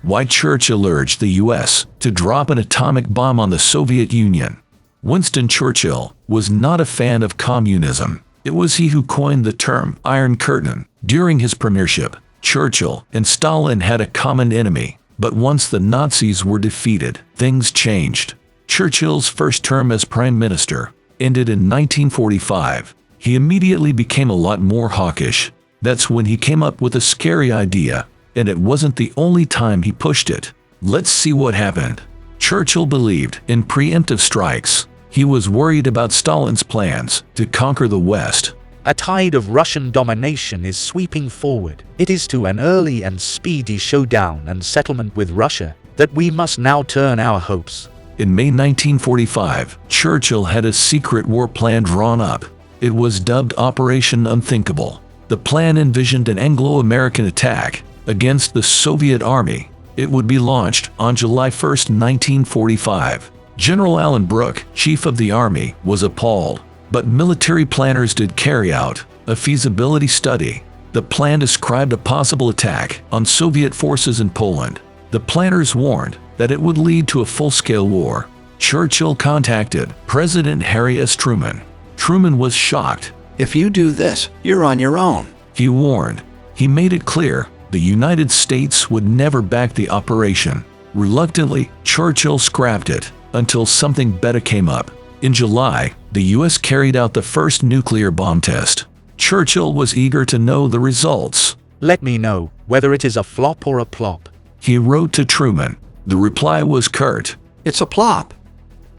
Why Churchill urged the U.S. to drop an atomic bomb on the Soviet Union. Winston Churchill was not a fan of communism. It was he who coined the term Iron Curtain. During his premiership, Churchill and Stalin had a common enemy, but once the Nazis were defeated, things changed. Churchill's first term as prime minister ended in 1945. He immediately became a lot more hawkish. That's when he came up with a scary idea, and it wasn't the only time he pushed it. Let's see what happened. Churchill believed in preemptive strikes. He was worried about Stalin's plans to conquer the West. A tide of Russian domination is sweeping forward. It is to an early and speedy showdown and settlement with Russia that we must now turn our hopes. In May 1945, Churchill had a secret war plan drawn up. It was dubbed Operation Unthinkable. The plan envisioned an Anglo-American attack against the Soviet Army. It would be launched on July 1, 1945. General Alan Brooke, chief of the army, was appalled, but military planners did carry out a feasibility study. The plan described a possible attack on Soviet forces in Poland. The planners warned that it would lead to a full-scale war. Churchill contacted President Harry S. Truman. Truman was shocked. "If you do this, you're on your own," he warned. He made it clear the United States would never back the operation. Reluctantly, Churchill scrapped it until something better came up. In July, the U.S. carried out the first nuclear bomb test. Churchill was eager to know the results. "Let me know whether it is a flop or a plop," he wrote to Truman. The reply was curt. "It's a plop."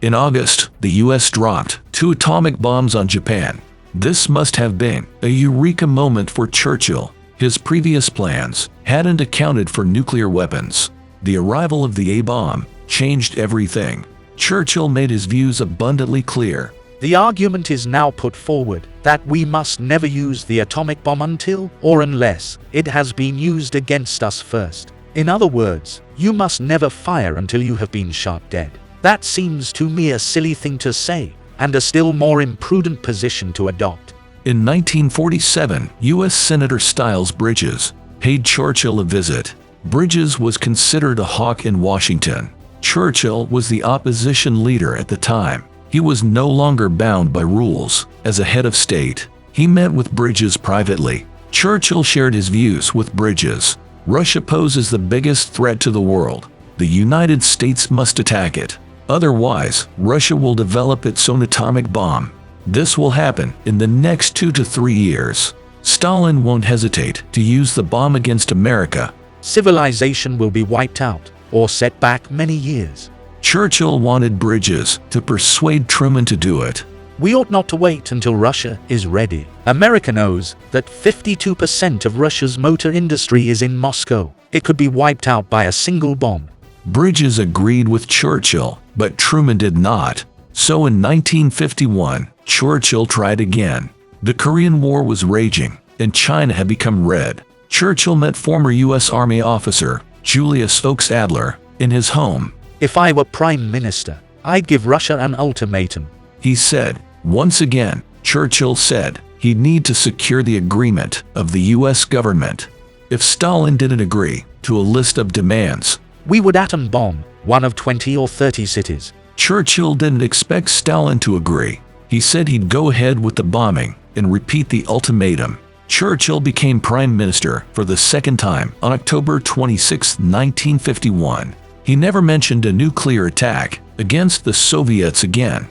In August, the U.S. dropped 2 atomic bombs on Japan. This must have been a eureka moment for Churchill. His previous plans hadn't accounted for nuclear weapons. The arrival of the A-bomb changed everything. Churchill made his views abundantly clear. "The argument is now put forward that we must never use the atomic bomb until or unless it has been used against us first. In other words, you must never fire until you have been shot dead. That seems to me a silly thing to say, and a still more imprudent position to adopt." In 1947, U.S. Senator Styles Bridges paid Churchill a visit. Bridges was considered a hawk in Washington. Churchill was the opposition leader at the time. He was no longer bound by rules. As a head of state, he met with Bridges privately. Churchill shared his views with Bridges. Russia poses the biggest threat to the world. The United States must attack it. Otherwise, Russia will develop its own atomic bomb. This will happen in the next 2 to 3 years. Stalin won't hesitate to use the bomb against America. Civilization will be wiped out or set back many years. Churchill wanted Bridges to persuade Truman to do it. "We ought not to wait until Russia is ready. America knows that 52% of Russia's motor industry is in Moscow. It could be wiped out by a single bomb." Bridges agreed with Churchill, but Truman did not. So in 1951, Churchill tried again. The Korean War was raging, and China had become red. Churchill met former U.S. Army officer Julius Oakes Adler in his home. "If I were prime minister, I'd give Russia an ultimatum," he said. Once again, Churchill said he'd need to secure the agreement of the U.S. government. If Stalin didn't agree to a list of demands, "We would atom bomb one of 20 or 30 cities." Churchill didn't expect Stalin to agree. He said he'd go ahead with the bombing and repeat the ultimatum. Churchill became prime minister for the second time on October 26, 1951. He never mentioned a nuclear attack against the Soviets again.